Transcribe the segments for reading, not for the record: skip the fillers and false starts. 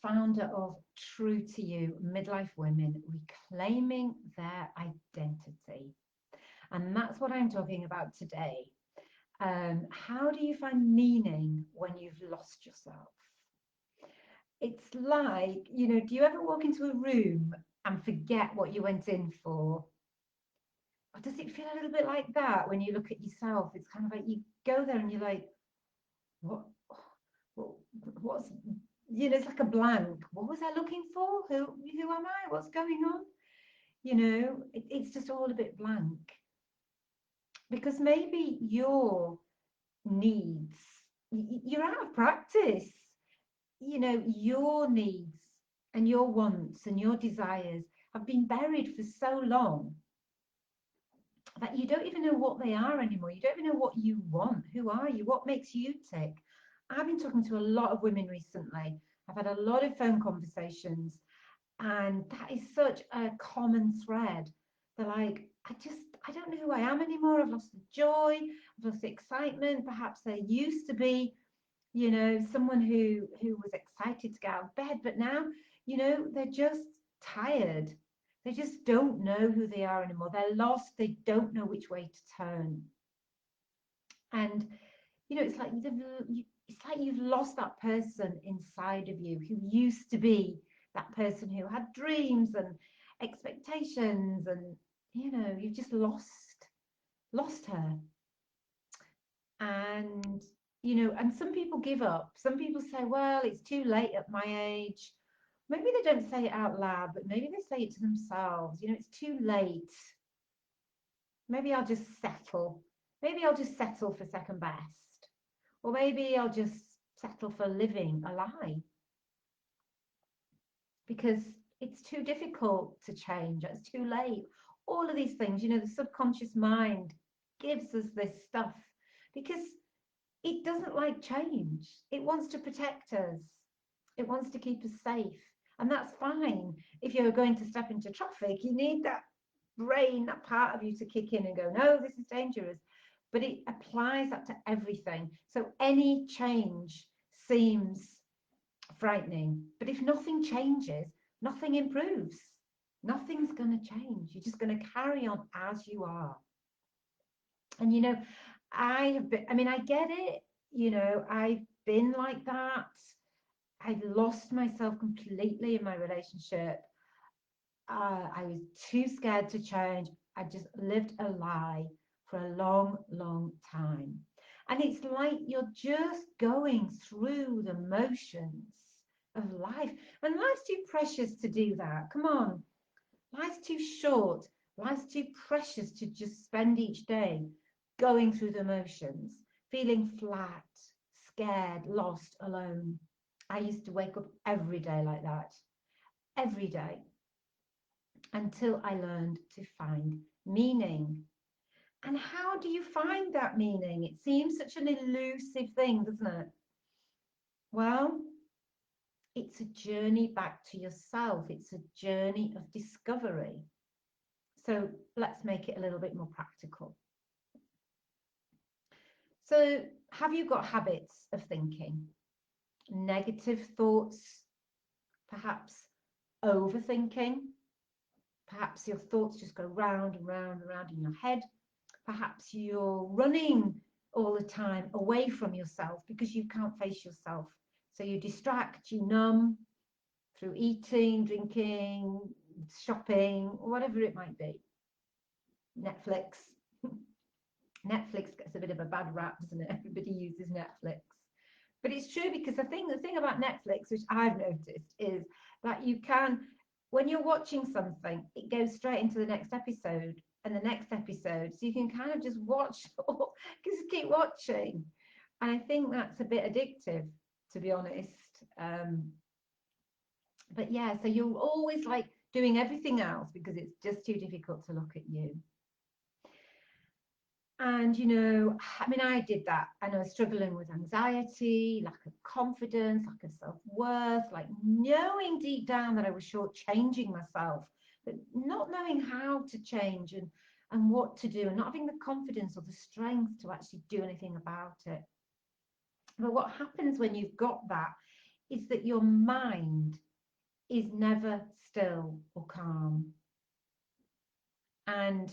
founder of True to You Midlife Women Reclaiming Their Identity. And that's what I'm talking about today. How do you find meaning when you've lost yourself? It's like, do you ever walk into a room and forget what you went in for? Or does it feel a little bit like that when you look at yourself? It's kind of like you go there and you're like, what, what what's, it's like a blank. What was I looking for? Who am I? What's going on? It's just all a bit blank because maybe your needs, you're out of practice. Your needs and your wants and your desires have been buried for so long that you don't even know what they are anymore. You don't even know what you want. Who are you? What makes you tick? I've been talking to a lot of women recently. I've had a lot of phone conversations, and that is such a common thread. They're like, I don't know who I am anymore. I've lost the joy, I've lost the excitement. Perhaps there used to be, someone who was excited to get out of bed, but now, they're just tired. They just don't know who they are anymore. They're lost. They don't know which way to turn. And it's like it's like you've lost that person inside of you who used to be that person who had dreams and expectations, and you've just lost her. And and some people give up. Some people say, well, it's too late at my age. Maybe they don't say it out loud, but maybe they say it to themselves. It's too late. Maybe I'll just settle. Maybe I'll just settle for second best. Or maybe I'll just settle for living a lie because it's too difficult to change. It's too late. All of these things, the subconscious mind gives us this stuff because it doesn't like change. It wants to protect us. It wants to keep us safe. And that's fine. If you're going to step into traffic, you need that brain, that part of you to kick in and go, no, this is dangerous. But it applies that to everything. So any change seems frightening. But if nothing changes, nothing improves. Nothing's going to change. You're just going to carry on as you are. And I have been, I get it. I've been like that. I lost myself completely in my relationship. I was too scared to change. I just lived a lie for a long, long time. And it's like you're just going through the motions of life. And life's too precious to do that. Come on. Life's too short. Life's too precious to just spend each day going through the motions, feeling flat, scared, lost, alone. I used to wake up every day like that, every day, until I learned to find meaning. And how do you find that meaning? It seems such an elusive thing, doesn't it? Well, it's a journey back to yourself. It's a journey of discovery. So let's make it a little bit more practical. So have you got habits of thinking? Negative thoughts, perhaps overthinking? Perhaps your thoughts just go round and round and round in your head. Perhaps you're running all the time away from yourself because you can't face yourself. So you distract, you numb through eating, drinking, shopping, whatever it might be. Netflix. Netflix gets a bit of a bad rap, doesn't it? Everybody uses Netflix. But it's true because the thing about Netflix, which I've noticed, is that you can, when you're watching something, it goes straight into the next episode and the next episode. So you can kind of just watch, just keep watching. And I think that's a bit addictive, to be honest. But yeah, so you're always like doing everything else because it's just too difficult to look at you. And I did that, and I was struggling with anxiety, lack of confidence, lack of self-worth, like knowing deep down that I was shortchanging myself, but not knowing how to change and what to do, and not having the confidence or the strength to actually do anything about it. But what happens when you've got that is that your mind is never still or calm. And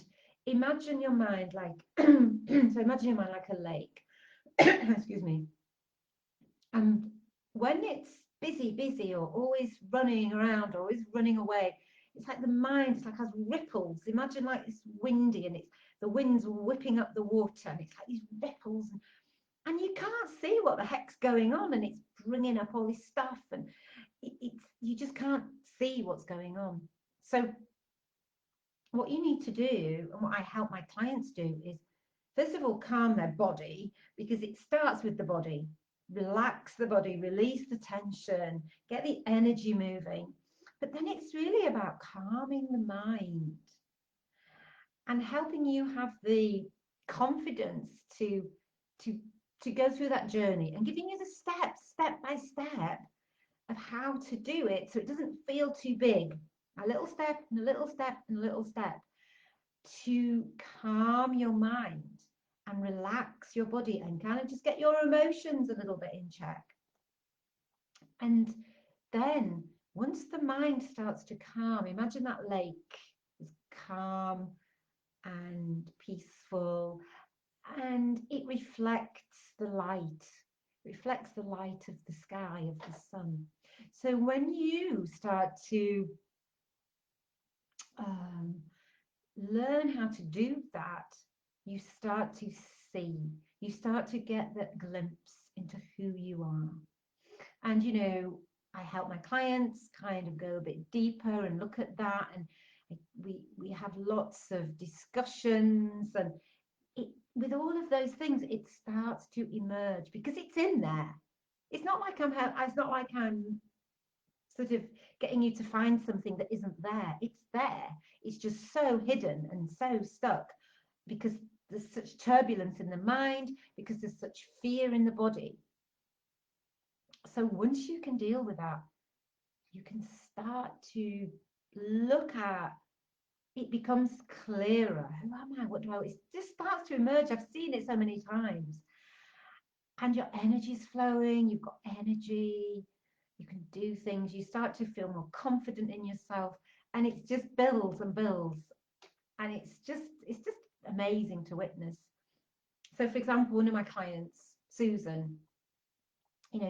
imagine your mind like, so imagine your mind like a lake. Excuse me. And when it's busy, or always running around, or always running away, it's like the mind, it's like has ripples. Imagine like it's windy and it's the wind's whipping up the water and it's like these ripples and you can't see what the heck's going on and it's bringing up all this stuff and it's you just can't see what's going on. So what you need to do and what I help my clients do is first of all calm their body because it starts with the body. Relax the body, release the tension, get the energy moving. But then it's really about calming the mind and helping you have the confidence to to go through that journey and giving you the steps step by step of how to do it so it doesn't feel too big. A little step and a little step and a little step to calm your mind and relax your body and kind of just get your emotions a little bit in check. And then once the mind starts to calm, imagine that lake is calm and peaceful and it reflects the light of the sky, of the sun. So when you start to um, learn how to do that, you start to see, you start to get that glimpse into who you are. And, I help my clients kind of go a bit deeper and look at that. And we have lots of discussions. And with all of those things, it starts to emerge because it's in there. It's not like I'm sort of getting you to find something that isn't there. It's there. It's just so hidden and so stuck because there's such turbulence in the mind, because there's such fear in the body. So once you can deal with that, you can start to look at it becomes clearer. Who am I? What do I? It just starts to emerge. I've seen it so many times. And your energy is flowing. You've got energy. You can do things. You start to feel more confident in yourself. And it just builds and builds. And it's just amazing to witness. So for example, one of my clients, Susan,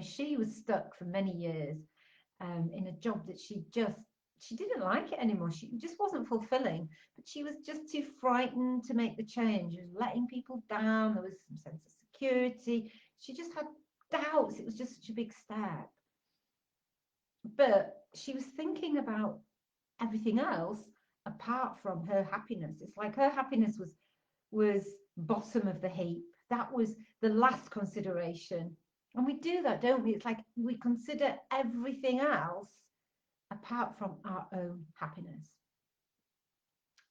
she was stuck for many years in a job that she didn't like it anymore. She just wasn't fulfilling, but she was just too frightened to make the change. She was letting people down. There was some sense of security. She just had doubts. It was just such a big step. But she was thinking about everything else apart from her happiness. It's like her happiness was bottom of the heap. That was the last consideration. And we do that, don't we? It's like we consider everything else apart from our own happiness.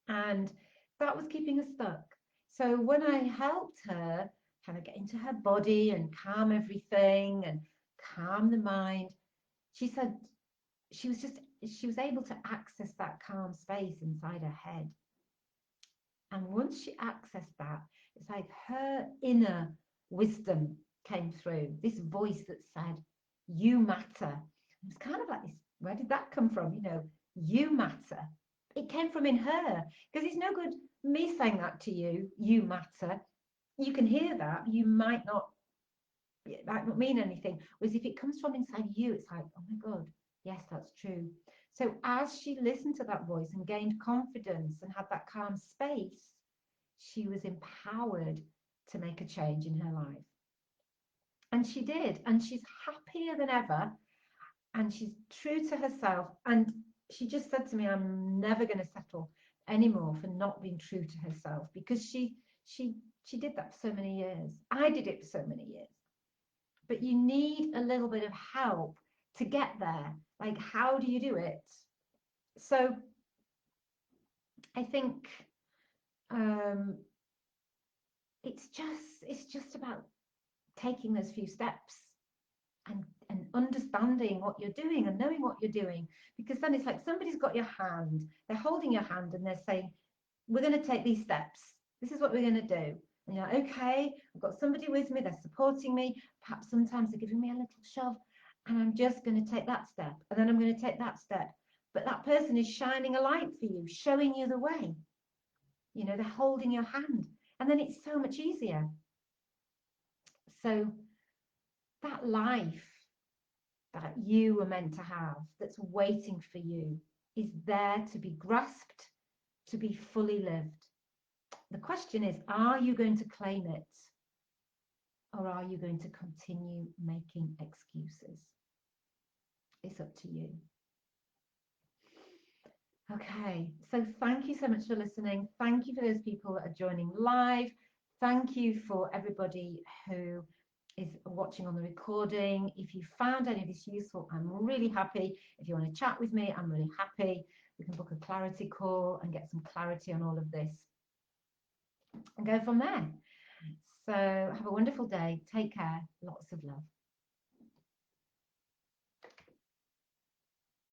And that was keeping us stuck. So when I helped her kind of get into her body and calm everything and calm the mind, she said she was able to access that calm space inside her head. And once she accessed that, it's like her inner wisdom came through, this voice that said, you matter. It's kind of like this, where did that come from? You matter. It came from in her, because it's no good me saying that to you, you matter. You can hear that, it might not mean anything. Whereas if it comes from inside you, it's like, oh my God, yes, that's true. So as she listened to that voice and gained confidence and had that calm space, she was empowered to make a change in her life. And she did. And she's happier than ever. And she's true to herself. And she just said to me, I'm never going to settle anymore for not being true to herself, because she did that for so many years. I did it for so many years. But you need a little bit of help to get there. Like, how do you do it? So I think it's just about taking those few steps and understanding what you're doing and knowing what you're doing, because then it's like somebody's got your hand, they're holding your hand and they're saying, we're going to take these steps, this is what we're going to do. And you're like, okay, I've got somebody with me, they're supporting me, perhaps sometimes they're giving me a little shove, and I'm just going to take that step, and then I'm going to take that step. But that person is shining a light for you, showing you the way. You know, they're holding your hand, and then it's so much easier. So that life that you were meant to have, that's waiting for you, is there to be grasped, to be fully lived. The question is, are you going to claim it, or are you going to continue making excuses? It's up to you. Okay, so thank you so much for listening. Thank you for those people that are joining live. Thank you for everybody who is watching on the recording. If you found any of this useful, I'm really happy. If you want to chat with me, I'm really happy. We can book a clarity call and get some clarity on all of this and go from there. So have a wonderful day. Take care. Lots of love.